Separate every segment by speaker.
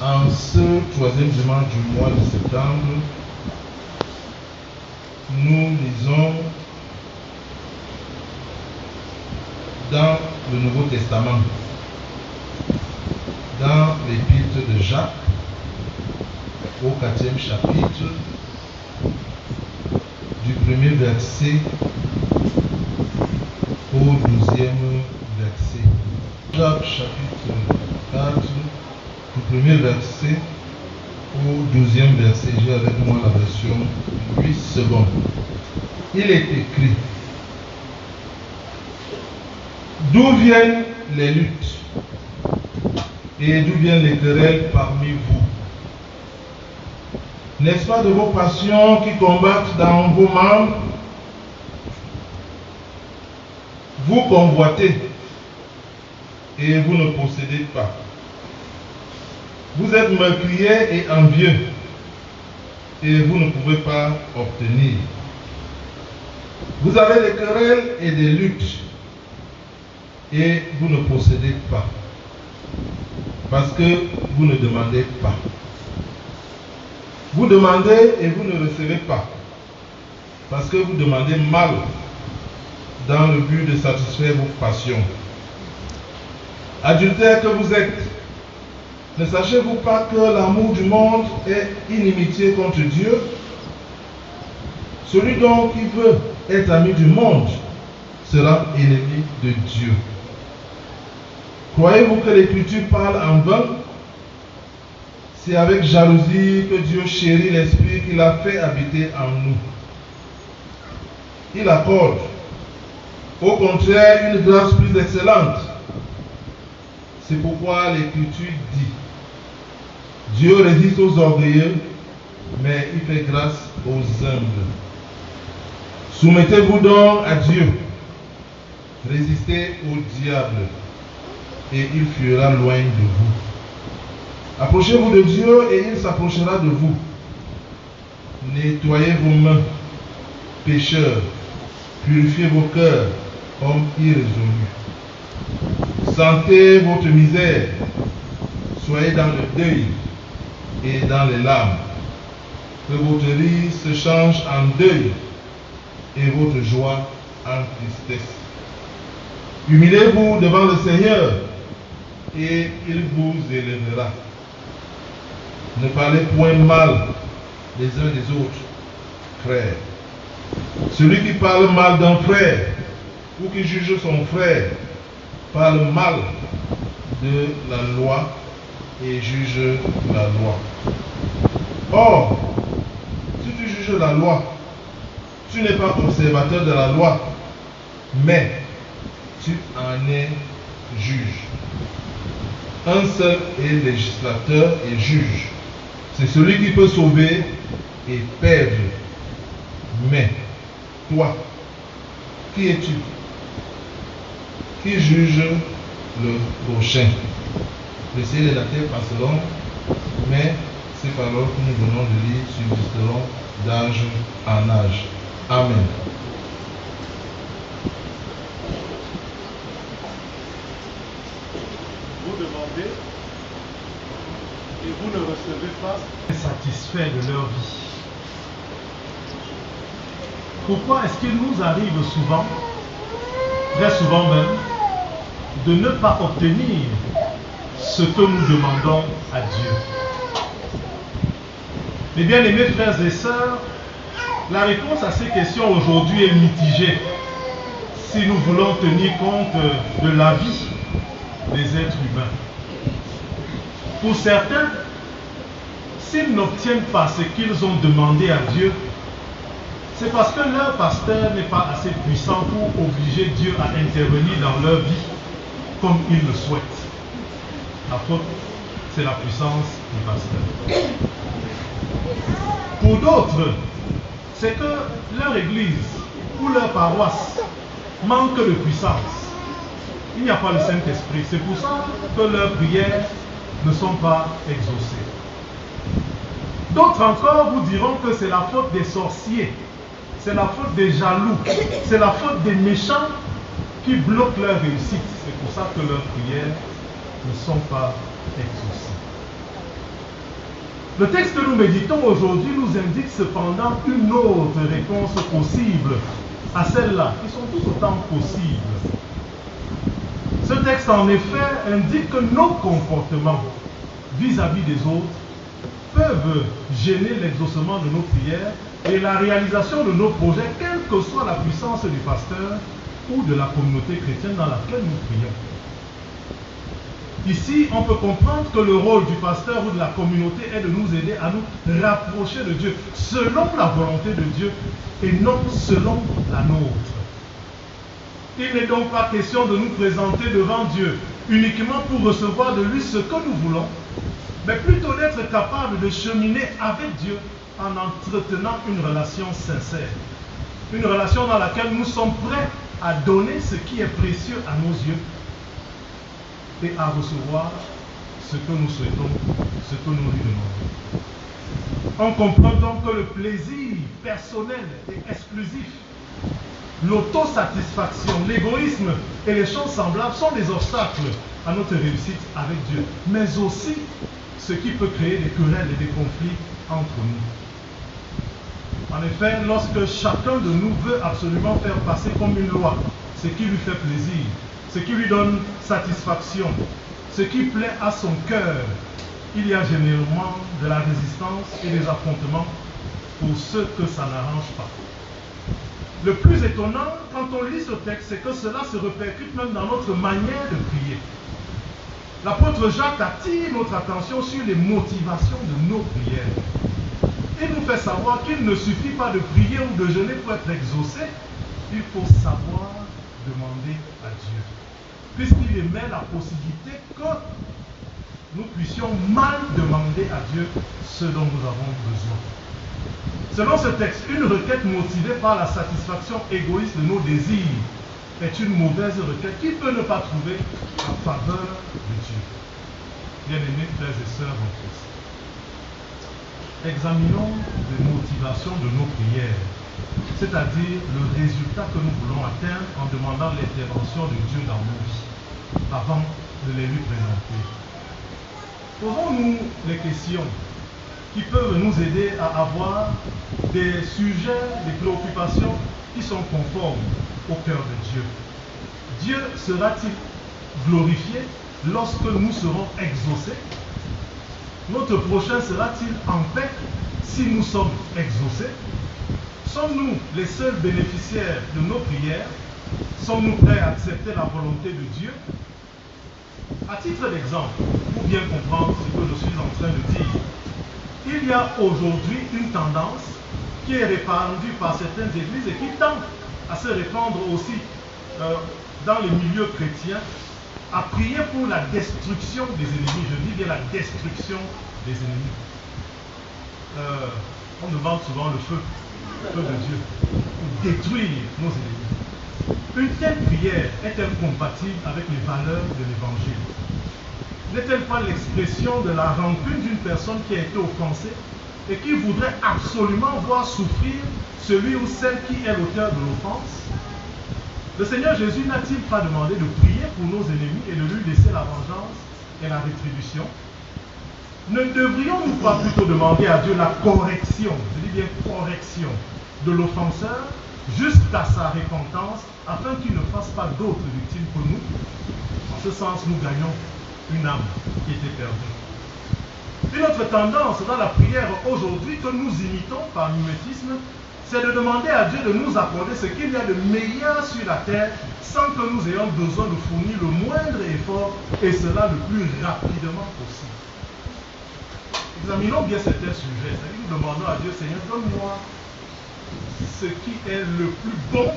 Speaker 1: En ce troisième dimanche du mois de septembre, nous lisons dans le Nouveau Testament, dans l'épître de Jacques, au 4e chapitre, du premier verset au 12e verset. Jacques chapitre 4, du premier verset au 12e verset. J'ai avec moi la version 8 secondes. Il est écrit: d'où viennent les luttes et d'où viennent les querelles parmi vous? N'est-ce pas de vos passions qui combattent dans vos membres? Vous convoitez et vous ne possédez pas. Vous êtes meurtriers et envieux et vous ne pouvez pas obtenir. Vous avez des querelles et des luttes et vous ne possédez pas parce que vous ne demandez pas. Vous demandez et vous ne recevez pas parce que vous demandez mal dans le but de satisfaire vos passions. Adultères que vous êtes, ne sachez-vous pas que l'amour du monde est inimitié contre Dieu? Celui donc qui veut être ami du monde sera ennemi de Dieu. Croyez-vous que l'Écriture parle en vain? C'est avec jalousie que Dieu chérit l'Esprit qu'il a fait habiter en nous. Il accorde, au contraire, une grâce plus excellente. C'est pourquoi l'Écriture dit: Dieu résiste aux orgueilleux, mais il fait grâce aux humbles. Soumettez-vous donc à Dieu. Résistez au diable, et il fuira loin de vous. Approchez-vous de Dieu, et il s'approchera de vous. Nettoyez vos mains, pécheurs. Purifiez vos cœurs, hommes irrésolus. Sentez votre misère. Soyez dans le deuil et dans les larmes. Que votre rire se change en deuil et votre joie en tristesse. Humiliez-vous devant le Seigneur et il vous élèvera. Ne parlez point mal les uns des autres, frères. Celui qui parle mal d'un frère ou qui juge son frère parle mal de la loi et juge la loi. Or, si tu juges la loi, tu n'es pas observateur de la loi, mais tu en es juge. Un seul est législateur et juge. C'est celui qui peut sauver et perdre. Mais toi, qui es-tu? Qui juge le prochain? Les ciel et la terre passeront, mais ces paroles que nous venons de lire subsisteront d'âge en âge. Amen.
Speaker 2: Vous demandez et vous ne recevez pas, satisfaits de leur vie. Pourquoi est-ce qu'il nous arrive souvent, très souvent même, de ne pas obtenir ce que nous demandons à Dieu? Mes bien-aimés frères et sœurs, la réponse à ces questions aujourd'hui est mitigée si nous voulons tenir compte de la vie des êtres humains. Pour certains, s'ils n'obtiennent pas ce qu'ils ont demandé à Dieu, c'est parce que leur pasteur n'est pas assez puissant pour obliger Dieu à intervenir dans leur vie comme il le souhaite. La faute, c'est la puissance du pasteur. Pour d'autres, c'est que leur église ou leur paroisse manque de puissance. Il n'y a pas le Saint-Esprit. C'est pour ça que leurs prières ne sont pas exaucées. D'autres encore vous diront que c'est la faute des sorciers. C'est la faute des jaloux, c'est la faute des méchants qui bloquent leur réussite. C'est pour ça que leurs prières ne sont pas exaucées. Le texte que nous méditons aujourd'hui nous indique cependant une autre réponse possible à celle-là, qui sont tout autant possibles. Ce texte, en effet, indique que nos comportements vis-à-vis des autres peuvent gêner l'exaucement de nos prières et la réalisation de nos projets, quelle que soit la puissance du pasteur ou de la communauté chrétienne dans laquelle nous prions. Ici, on peut comprendre que le rôle du pasteur ou de la communauté est de nous aider à nous rapprocher de Dieu selon la volonté de Dieu et non selon la nôtre. Il n'est donc pas question de nous présenter devant Dieu uniquement pour recevoir de lui ce que nous voulons, mais plutôt d'être capable de cheminer avec Dieu en entretenant une relation sincère. Une relation dans laquelle nous sommes prêts à donner ce qui est précieux à nos yeux et à recevoir ce que nous souhaitons, ce que nous lui demandons. On comprend donc que le plaisir personnel et exclusif, l'autosatisfaction, l'égoïsme et les choses semblables sont des obstacles à notre réussite avec Dieu, mais aussi ce qui peut créer des querelles et des conflits entre nous. En effet, lorsque chacun de nous veut absolument faire passer comme une loi ce qui lui fait plaisir, ce qui lui donne satisfaction, ce qui plaît à son cœur, il y a généralement de la résistance et des affrontements pour ceux que ça n'arrange pas. Le plus étonnant, quand on lit ce texte, c'est que cela se répercute même dans notre manière de prier. L'apôtre Jacques attire notre attention sur les motivations de nos prières. Il nous fait savoir qu'il ne suffit pas de prier ou de jeûner pour être exaucé, il faut savoir demander à Dieu. Puisqu'il émet la possibilité que nous puissions mal demander à Dieu ce dont nous avons besoin. Selon ce texte, une requête motivée par la satisfaction égoïste de nos désirs est une mauvaise requête qui peut ne pas trouver en faveur de Dieu. Bien-aimés frères et sœurs en Christ, examinons les motivations de nos prières, c'est-à-dire le résultat que nous voulons atteindre en demandant l'intervention de Dieu dans nos vies, avant de les lui présenter. Posons-nous les questions qui peuvent nous aider à avoir des sujets, des préoccupations qui sont conformes au cœur de Dieu. Dieu sera-t-il glorifié lorsque nous serons exaucés? Notre prochain sera-t-il en paix si nous sommes exaucés? Sommes-nous les seuls bénéficiaires de nos prières? Sommes-nous prêts à accepter la volonté de Dieu? À titre d'exemple, pour bien comprendre ce que je suis en train de dire, il y a aujourd'hui une tendance qui est répandue par certaines églises et qui tend à se répandre aussi dans les milieux chrétiens, à prier pour la destruction des ennemis. Je dis bien la destruction des ennemis. On demande souvent le feu de Dieu, pour détruire nos ennemis. Une telle prière est-elle compatible avec les valeurs de l'Évangile? N'est-elle pas l'expression de la rancune d'une personne qui a été offensée et qui voudrait absolument voir souffrir celui ou celle qui est l'auteur de l'offense? Le Seigneur Jésus n'a-t-il pas demandé de prier pour nos ennemis et de lui laisser la vengeance et la rétribution? Ne devrions-nous pas plutôt demander à Dieu la correction, je dis bien correction, de l'offenseur jusqu'à sa repentance afin qu'il ne fasse pas d'autres victimes que nous? En ce sens, nous gagnons une âme qui était perdue. Une autre tendance dans la prière aujourd'hui que nous imitons par mimétisme, c'est de demander à Dieu de nous accorder ce qu'il y a de meilleur sur la terre sans que nous ayons besoin de fournir le moindre effort et cela le plus rapidement possible. Examinons bien certains sujets. C'est-à-dire nous demandons à Dieu, Seigneur, donne-moi ce qui est le plus bon,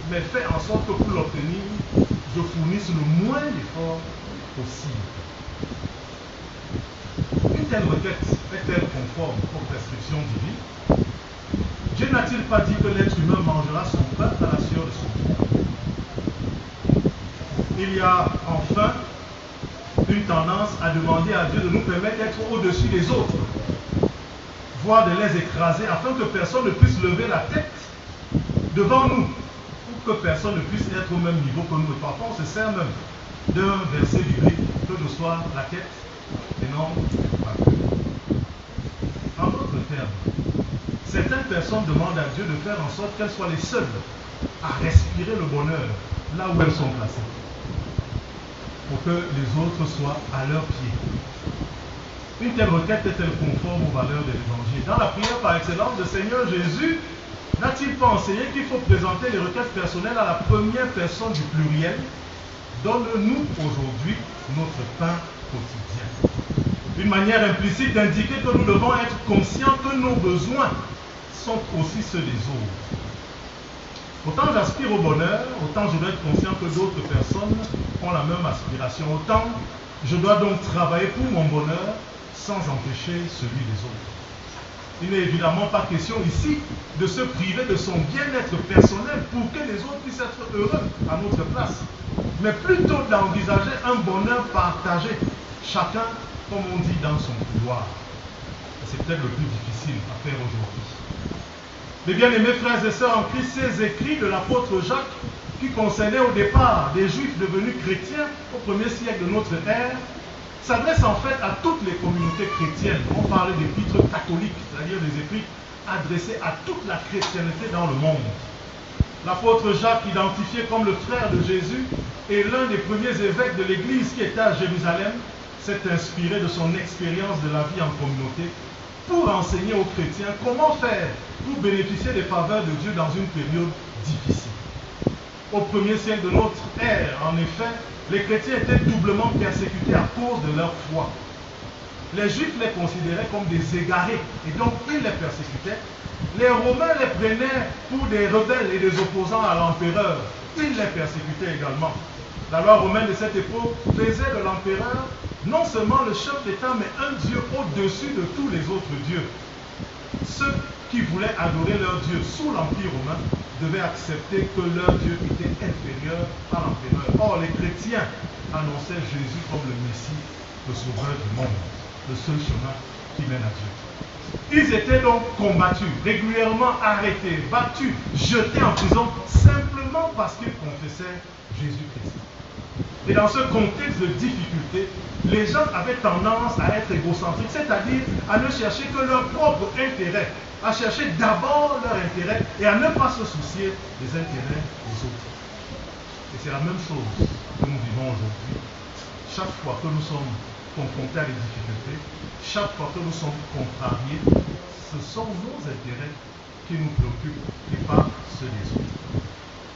Speaker 2: mais fais en sorte que pour l'obtenir, je fournisse le moins d'efforts possible. Une telle requête est-elle conforme aux prescriptions divines? Dieu n'a-t-il pas dit que l'être humain mangera son pain à la sueur de son front? Il y a enfin une tendance à demander à Dieu de nous permettre d'être au-dessus des autres, voire de les écraser afin que personne ne puisse lever la tête devant nous, ou que personne ne puisse être au même niveau que nous. Et parfois on se sert même d'un verset biblique, que ce soit la tête et non pas que. En d'autres termes, certaines personnes demandent à Dieu de faire en sorte qu'elles soient les seules à respirer le bonheur là où elles sont placées, pour que les autres soient à leurs pieds. Une telle requête est-elle conforme aux valeurs de l'Évangile? Dans la prière par excellence, le Seigneur Jésus n'a-t-il pas enseigné qu'il faut présenter les requêtes personnelles à la première personne du pluriel? Donne-nous aujourd'hui notre pain quotidien. Une manière implicite d'indiquer que nous devons être conscients que nos besoins sont aussi ceux des autres. Autant j'aspire au bonheur, autant je dois être conscient que d'autres personnes ont la même aspiration. Autant je dois donc travailler pour mon bonheur sans empêcher celui des autres. Il n'est évidemment pas question ici de se priver de son bien-être personnel pour que les autres puissent être heureux à notre place, mais plutôt d'envisager un bonheur partagé, chacun, comme on dit, dans son couloir. C'est peut-être le plus difficile à faire aujourd'hui. Mes bien-aimés frères et sœurs en Christ, ces écrits de l'apôtre Jacques, qui concernaient au départ des Juifs devenus chrétiens au 1er siècle de notre ère, s'adressent en fait à toutes les communautés chrétiennes. On parle d'épîtres catholiques, c'est-à-dire des épîtres adressés à toute la chrétienté dans le monde. L'apôtre Jacques, identifié comme le frère de Jésus et l'un des premiers évêques de l'église qui était à Jérusalem, s'est inspiré de son expérience de la vie en communauté pour enseigner aux chrétiens comment faire pour bénéficier des faveurs de Dieu dans une période difficile. Au 1er siècle de notre ère, en effet, les chrétiens étaient doublement persécutés à cause de leur foi. Les Juifs les considéraient comme des égarés et donc ils les persécutaient. Les Romains les prenaient pour des rebelles et des opposants à l'empereur. Ils les persécutaient également. La loi romaine de cette époque faisait de l'empereur non seulement le chef d'État, mais un Dieu au-dessus de tous les autres dieux. Ceux qui voulaient adorer leur Dieu sous l'Empire romain devaient accepter que leur Dieu était inférieur à l'empereur. Or, les chrétiens annonçaient Jésus comme le Messie, le sauveur du monde, le seul chemin qui mène à Dieu. Ils étaient donc combattus, régulièrement arrêtés, battus, jetés en prison, simplement parce qu'ils confessaient Jésus-Christ. Et dans ce contexte de difficulté, les gens avaient tendance à être égocentriques, c'est-à-dire à ne chercher que leur propre intérêt, à chercher d'abord leur intérêt et à ne pas se soucier des intérêts des autres. Et c'est la même chose que nous vivons aujourd'hui. Chaque fois que nous sommes confrontés à des difficultés, chaque fois que nous sommes contrariés, ce sont nos intérêts qui nous préoccupent et pas ceux des autres.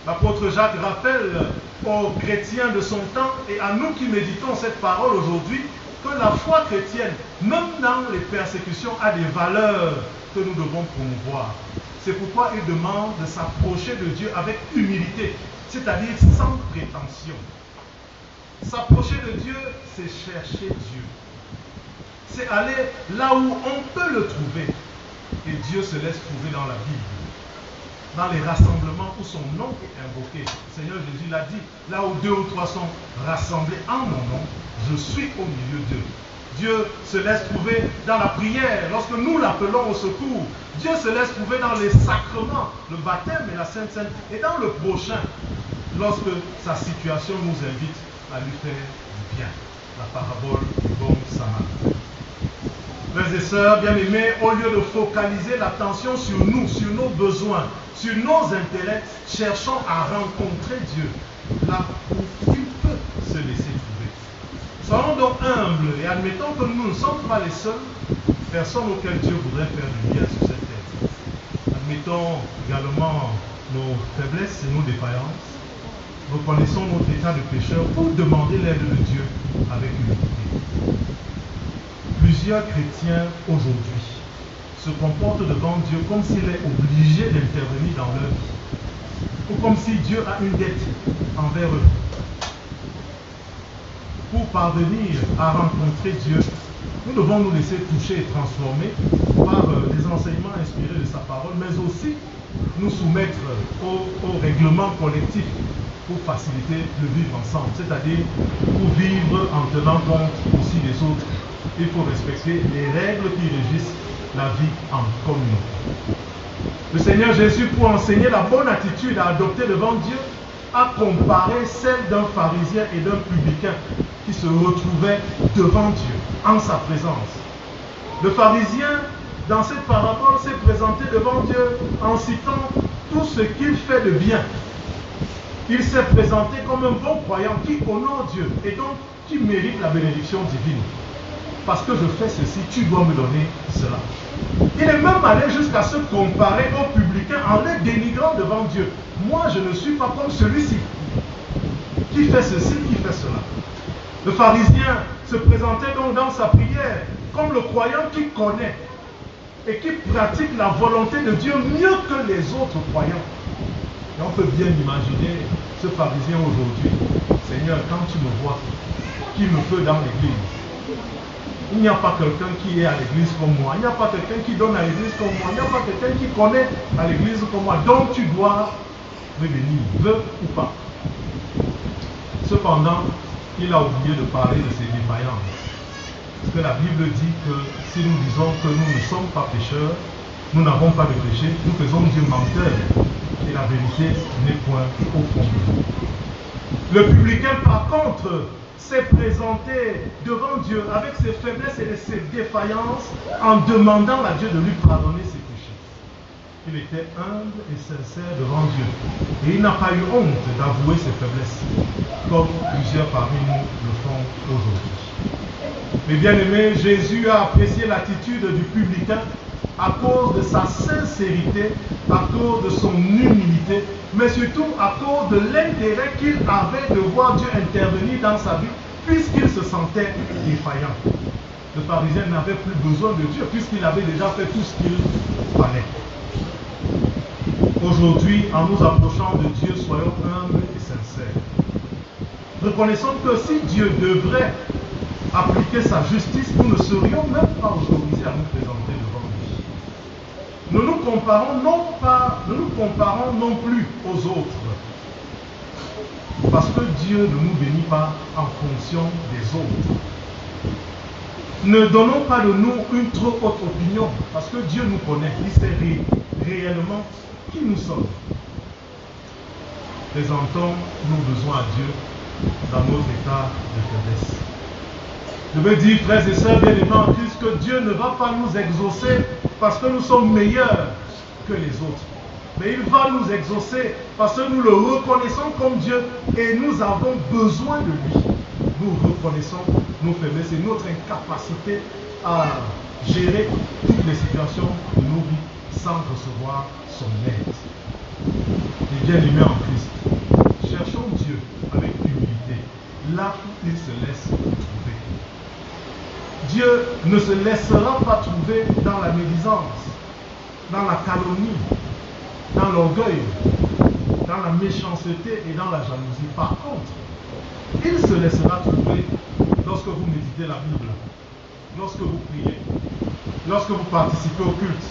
Speaker 2: L'apôtre Jacques rappelle aux chrétiens de son temps et à nous qui méditons cette parole aujourd'hui que la foi chrétienne, même dans les persécutions, a des valeurs que nous devons promouvoir. C'est pourquoi il demande de s'approcher de Dieu avec humilité, c'est-à-dire sans prétention. S'approcher de Dieu, c'est chercher Dieu. C'est aller là où on peut le trouver. Et Dieu se laisse trouver dans la Bible. Dans les rassemblements où son nom est invoqué. Le Seigneur Jésus l'a dit, là où 2 ou 3 sont rassemblés en mon nom, je suis au milieu d'eux. Dieu se laisse trouver dans la prière, lorsque nous l'appelons au secours. Dieu se laisse trouver dans les sacrements, le baptême et la Sainte Seine, et dans le prochain, lorsque sa situation nous invite à lui faire du bien. La parabole du bon samaritain. Frères et sœurs bien-aimés, au lieu de focaliser l'attention sur nous, sur nos besoins, sur nos intérêts, cherchons à rencontrer Dieu là où il peut se laisser trouver. Soyons donc humbles et admettons que nous ne sommes pas les seules personnes auxquelles Dieu voudrait faire du bien sur cette terre. Admettons également nos faiblesses et nos défaillances. Reconnaissons notre état de pécheur pour demander l'aide de Dieu avec humilité. Plusieurs chrétiens aujourd'hui se comportent devant Dieu comme s'il est obligé d'intervenir dans leur vie, ou comme si Dieu a une dette envers eux. Pour parvenir à rencontrer Dieu, nous devons nous laisser toucher et transformer par les enseignements inspirés de sa parole, mais aussi nous soumettre au règlement collectif pour faciliter le vivre ensemble, c'est-à-dire pour vivre en tenant compte aussi des autres. Il faut respecter les règles qui régissent la vie en communauté. Le Seigneur Jésus, pour enseigner la bonne attitude à adopter devant Dieu, a comparé celle d'un pharisien et d'un publicain qui se retrouvaient devant Dieu en sa présence. Le pharisien, dans cette parabole, s'est présenté devant Dieu en citant tout ce qu'il fait de bien. Il s'est présenté comme un bon croyant qui honore Dieu et donc qui mérite la bénédiction divine. Parce que je fais ceci, tu dois me donner cela. Il est même allé jusqu'à se comparer aux publicains en les dénigrant devant Dieu. Moi, je ne suis pas comme celui-ci qui fait ceci, qui fait cela. Le pharisien se présentait donc dans sa prière comme le croyant qui connaît et qui pratique la volonté de Dieu mieux que les autres croyants. Et on peut bien imaginer ce pharisien aujourd'hui. Seigneur, quand tu me vois, qui me peut dans l'église? Il n'y a pas quelqu'un qui est à l'église comme moi. Il n'y a pas quelqu'un qui donne à l'église comme moi. Il n'y a pas quelqu'un qui connaît à l'église comme moi. Donc tu dois me bénir, veux ou pas. Cependant, il a oublié de parler de ses défaillances. Parce que la Bible dit que si nous disons que nous ne sommes pas pécheurs, nous n'avons pas de péché, nous faisons Dieu menteur. Et la vérité n'est point au fond de nous. Le publicain, par contre, s'est présenté devant Dieu avec ses faiblesses et ses défaillances en demandant à Dieu de lui pardonner ses péchés. Il était humble et sincère devant Dieu. Et il n'a pas eu honte d'avouer ses faiblesses, comme plusieurs parmi nous le font aujourd'hui. Mais bien aimé, Jésus a apprécié l'attitude du publicain à cause de sa sincérité, à cause de son humilité, mais surtout à cause de l'intérêt qu'il avait de voir Dieu intervenir dans sa vie, puisqu'il se sentait défaillant. Le pharisien n'avait plus besoin de Dieu, puisqu'il avait déjà fait tout ce qu'il fallait. Aujourd'hui, en nous approchant de Dieu, soyons humbles et sincères. Reconnaissons que si Dieu devrait appliquer sa justice, nous ne serions même pas autorisés à nous présenter devant lui. Nous nous comparons non plus aux autres. Parce que Dieu ne nous bénit pas en fonction des autres. Ne donnons pas de nous une trop haute opinion, parce que Dieu nous connaît, il sait réellement qui nous sommes. Présentons nos besoins à Dieu dans nos états de faiblesse. Je veux dire, frères et sœurs bien-aimés en Christ, que Dieu ne va pas nous exaucer parce que nous sommes meilleurs que les autres. Mais il va nous exaucer parce que nous le reconnaissons comme Dieu et nous avons besoin de lui. Nous reconnaissons nos faiblesses et notre incapacité à gérer toutes les situations de nos vies sans recevoir son aide. Et bien-aimés en Christ, cherchons Dieu avec humilité, là où il se laisse trouver. Dieu ne se laissera pas trouver dans la médisance, dans la calomnie, dans l'orgueil, dans la méchanceté et dans la jalousie. Par contre, il se laissera trouver lorsque vous méditez la Bible, lorsque vous priez, lorsque vous participez au culte,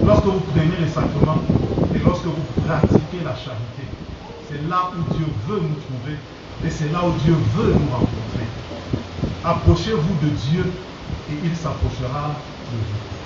Speaker 2: lorsque vous prenez les sacrements et lorsque vous pratiquez la charité. C'est là où Dieu veut nous trouver et c'est là où Dieu veut nous rencontrer. Approchez-vous de Dieu et il s'approchera de vous.